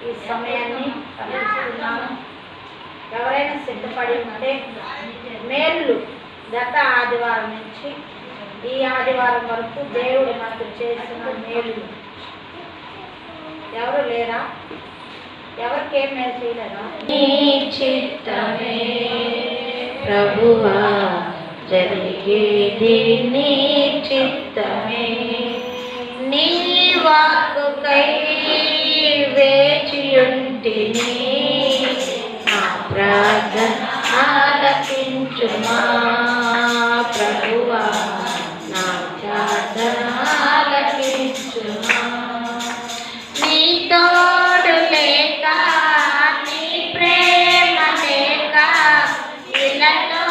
ఈ సమయాన్ని తలపిస్తున్నాను. ఎవరైనా సిద్ధపడి ఉంటే మేలు గత ఆదివారం నుంచి ఈ ఆదివారం వరకు దేవుడు మనకు చేసిన మేలు ఎవరు లేరా? ఎవరికేం మేలు చేయలేదా? నీ చిత్తమే ప్రభువా జరిగేది నీ చిత్తమే, నీ వాక్కుకై వేచియుంటిని, నా ప్రార్థన ఆలకించుమా ప్రభువా, నా ప్రార్థన ఆలకించుమా. నీ తోడు లేక నీ ప్రేమ లేక ఇలాలో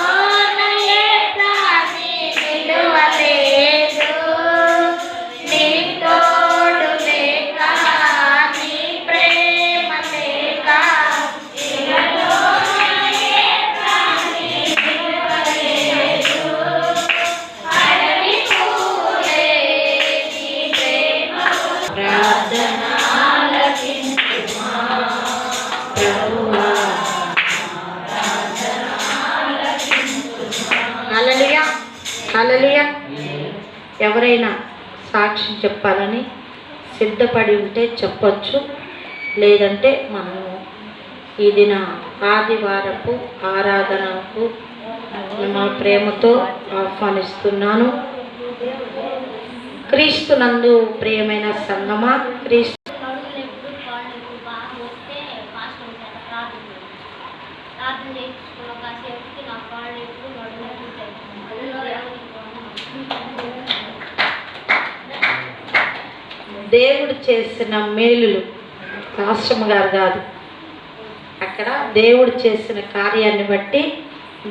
హల్లెలూయా. ఎవరైనా సాక్ష్యం చెప్పాలని సిద్ధపడి ఉంటే చెప్పొచ్చు, లేదంటే మనము ఈ దిన ఆదివారపు ఆరాధనకు మా ప్రేమతో ఆహ్వానిస్తున్నాను. క్రీస్తునందు ప్రియమైన సంగమా, క్రీస్తు దేవుడు చేసిన మేలులు రాష్ట్రము గారు కాదు, అక్కడ దేవుడు చేసిన కార్యాన్ని బట్టి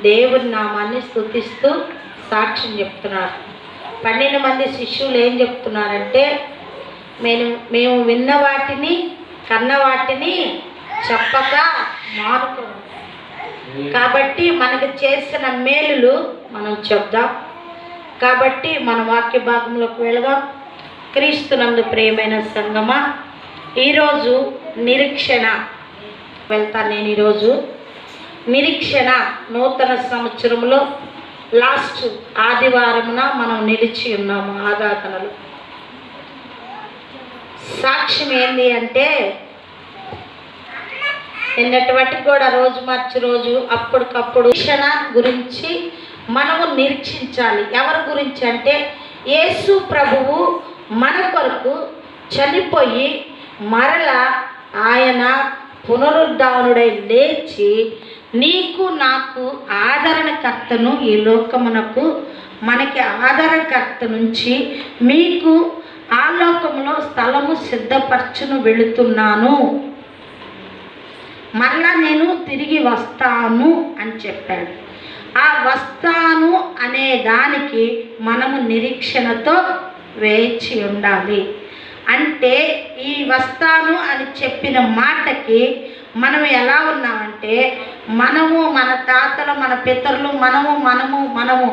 దేవుడి నామాన్ని స్తుతిస్తూ సాక్ష్యం చెప్తున్నారు. 12 మంది శిష్యులు ఏం చెప్తున్నారంటే, మేము విన్న వాటిని కన్న వాటిని చెప్పక మారుకో. కాబట్టి మనకు చేసిన మేలులు మనం చెప్దాం. కాబట్టి మన వాక్య భాగంలోకి వెళదాం. క్రీస్తునందు ప్రియమైన సంగమా, ఈరోజు నిరీక్షణ వెళ్తాను. నేను ఈరోజు నిరీక్షణ నూతన సంవత్సరంలో లాస్ట్ ఆదివారమున మనం నిలిచి ఉన్నాము. ఆరాధనలు సాక్ష్యం ఏంది అంటే, నిన్నటి వాటికి కూడా రోజు మార్చి రోజు అప్పటికప్పుడు నిరీక్షణ గురించి మనము నిరీక్షించాలి. ఎవరి గురించి అంటే, యేసు ప్రభువు మన కొరకు చనిపోయి మరలా ఆయన పునరుద్ధానుడై లేచి నీకు నాకు ఆదరణకర్తను, ఈ లోకమునకు మనకి ఆదరణకర్త నుంచి మీకు ఆ లోకములో స్థలము సిద్ధపరచును వెళుతున్నాను, మరలా నేను తిరిగి వస్తాను అని చెప్పాడు. ఆ వస్తాను అనే దానికి మనము నిరీక్షణతో వేచి ఉండాలి. అంటే ఈ వస్తాను అని చెప్పిన మాటకి మనం ఎలా ఉన్నామంటే, మనము మన తాతలు మన పితరులు మనము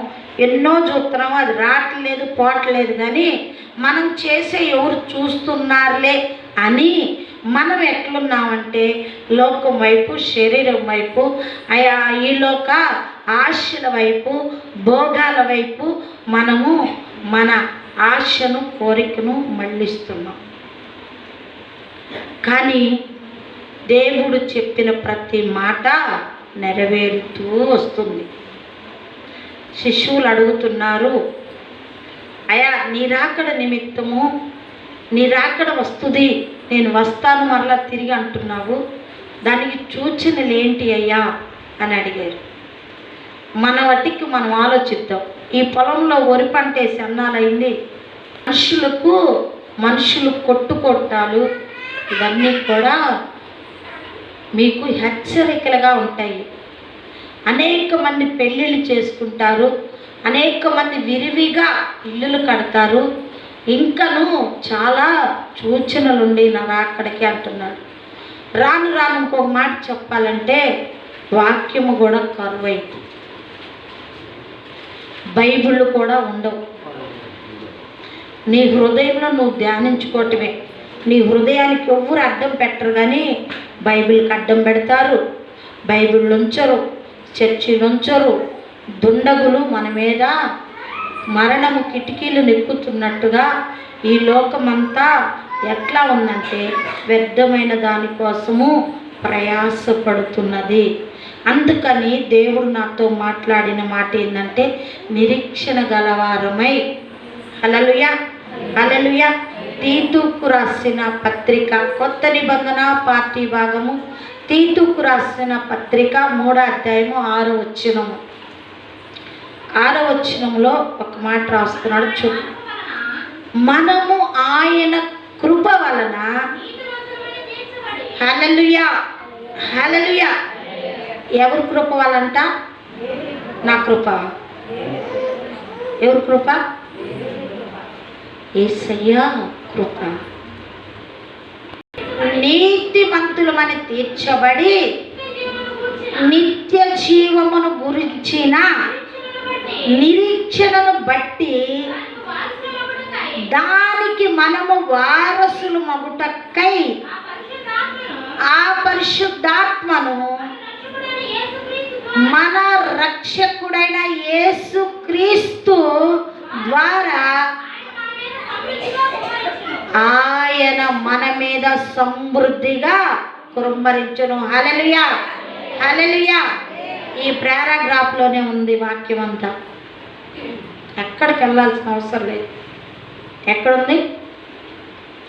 ఎన్నో చూస్తున్నాము, అది రావట్లేదు పోవట్లేదు, కానీ మనం చేసే ఎవరు చూస్తున్నారులే అని మనం ఎట్లున్నామంటే లోకం వైపు శరీరం వైపు ఈ లోక ఆశల వైపు భోగాల వైపు మనము మన ఆశను కోరికను మళ్ళిస్తున్నాం. కానీ దేవుడు చెప్పిన ప్రతి మాట నెరవేరుతూ వస్తుంది. శిష్యులు అడుగుతున్నారు, అయ్యా నీ రాకడ నిమిత్తము, నీ రాకడ వస్తుంది, నేను వస్తాను మరలా తిరిగి అంటున్నావు, దానికి సూచనలు ఏంటి అయ్యా అని అడిగారు. మన వాటికి మనం ఆలోచిద్దాం. ఈ పొలంలో వరి పంట వేసి అన్నాలైంది, మనుషులు కొట్టుకోటాలు ఇవన్నీ కూడా మీకు హెచ్చరికలుగా ఉంటాయి. అనేక మంది పెళ్ళిళ్ళు చేసుకుంటారు, అనేక మంది విరివిగా ఇల్లులు కడతారు, ఇంకను చాలా సూచనలుండి నా రాకడికి అంటున్నాడు. రాను ఇంకొక మాట చెప్పాలంటే వాక్యము కూడా కరువైంది, బైబిళ్ళు కూడా ఉండవు. నీ హృదయంలో నువ్వు ధ్యానించుకోవటమే. నీ హృదయానికి ఎవ్వరు అడ్డం పెట్టరు, కానీ బైబిల్కి అడ్డం పెడతారు, బైబిల్ ఉంచరు, చర్చిలు ఉంచరు. దుండగులు మన మీద మరణము కిటికీలు నెక్కుతున్నట్టుగా ఈ లోకమంతా ఎట్లా ఉందంటే వ్యర్థమైన దానికోసము ప్రయాసపడుతున్నది. అందుకని దేవుడు నాతో మాట్లాడిన మాట ఏంటంటే, నిరీక్షణ గలవారమై, హల్లెలూయా హల్లెలూయా. తీతుకు రాసిన పత్రిక, కొత్త నిబంధన పార్టీ భాగము, తీతుకు రాసిన పత్రిక 3వ అధ్యాయము 6వ వచనము. 6వ వచనంలో ఒక మాట రాస్తున్నాడు చూడు. మనము ఆయన కృప వలన, హల్లెలూయా హల్లెలూయా. ఎవరి కృప వలంట? నా కృప. ఎవరి కృప? యేసయ్య కృప. నీతిమంతులమని తీర్చబడి నిత్య జీవమును గురించిన నిరీక్షణను బట్టి దానికి మనము వారసులు మగుటకై ఆ పరిశుద్ధాత్మను మన రక్షకుడైన యేసుక్రీస్తు ద్వారా ఆయన మన మీద సమృద్ధిగా కుమ్మరించును. హల్లెలూయా హల్లెలూయా. ఈ పారాగ్రాఫ్లోనే ఉంది వాక్యం అంతా, ఎక్కడికి వెళ్ళాల్సిన అవసరం లేదు. ఎక్కడుంది?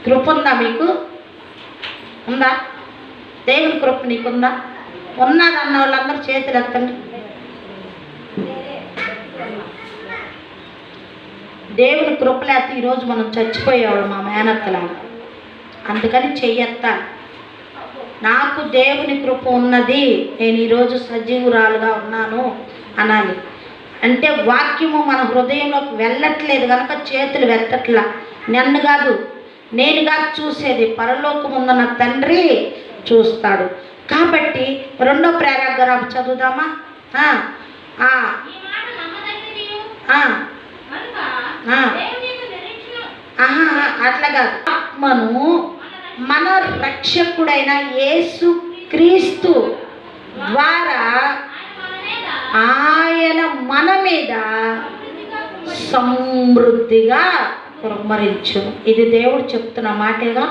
కృప ఉందా మీకు? ఉందా? దేవుని కృప నీకుందా? ఉన్నదన్న వాళ్ళందరూ చేతులు ఎత్తండి. దేవుని కృప లేకపోతే ఈరోజు మనం చచ్చిపోయేవాడు మా మేనత్తలాగా. అందుకని చెయ్యెత్తాలి. నాకు దేవుని కృప ఉన్నది, నేను ఈరోజు సజీవురాలుగా ఉన్నాను అనాలి. అంటే వాక్యము మన హృదయంలోకి వెళ్ళట్లేదు కనుక చేతులు వెత్తట్లా. నన్ను కాదు, నేను కాదు చూసేది, పరలోకమున్న తండ్రి చూస్తాడు. కాబట్టి 2వ పారాగ్రాఫ్ చదువుదామా? అట్లాగా ఆత్మను మన రక్షకుడైన యేసుక్రీస్తు ద్వారా ఆయన మన మీద సమృద్ధిగా కుమ్మరించును. ఇది దేవుడు చెప్తున్న మాటేగా.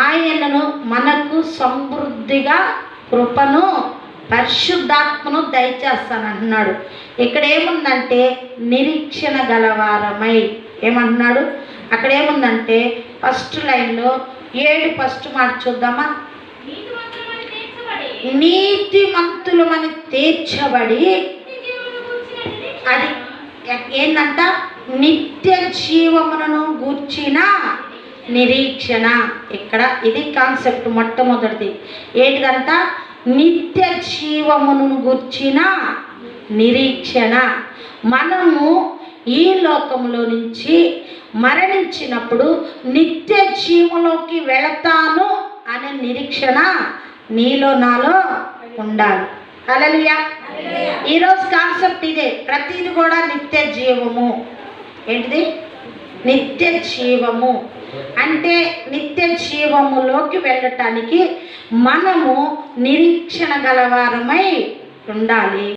ఆయనను మనకు సమృద్ధిగా కృపను పరిశుద్ధాత్మను దయచేస్తానంటున్నాడు. ఇక్కడ ఏముందంటే నిరీక్షణ గలవారమై. ఏమంటున్నాడు అక్కడ? ఏముందంటే ఫస్ట్ లైన్లో 7 ఫస్ట్ మాట చూద్దామా? నీతిమంతులమని తీర్చబడి, అది ఏంటంట? నిత్య జీవమును గూర్చిన నిరీక్షణ. ఇక్కడ ఇది కాన్సెప్ట్ మొట్టమొదటిది. ఏంటిదంట? నిత్య జీవమును గూర్చిన నిరీక్షణ. మనము ఈ లోకంలో నుంచి మరణించినప్పుడు నిత్య జీవంలోకి వెళతాను అనే నిరీక్షణ నీలో నాలో ఉండాలి. హల్లెలూయా. ఈరోజు కాన్సెప్ట్ ఇదే. ప్రతిది కూడా నిత్య జీవము. ఏంటిది? నిత్య జీవము అంటే నిత్య జీవములోకి వెళ్ళటానికి మనము నిరీక్షణ గలవారమై ఉండాలి.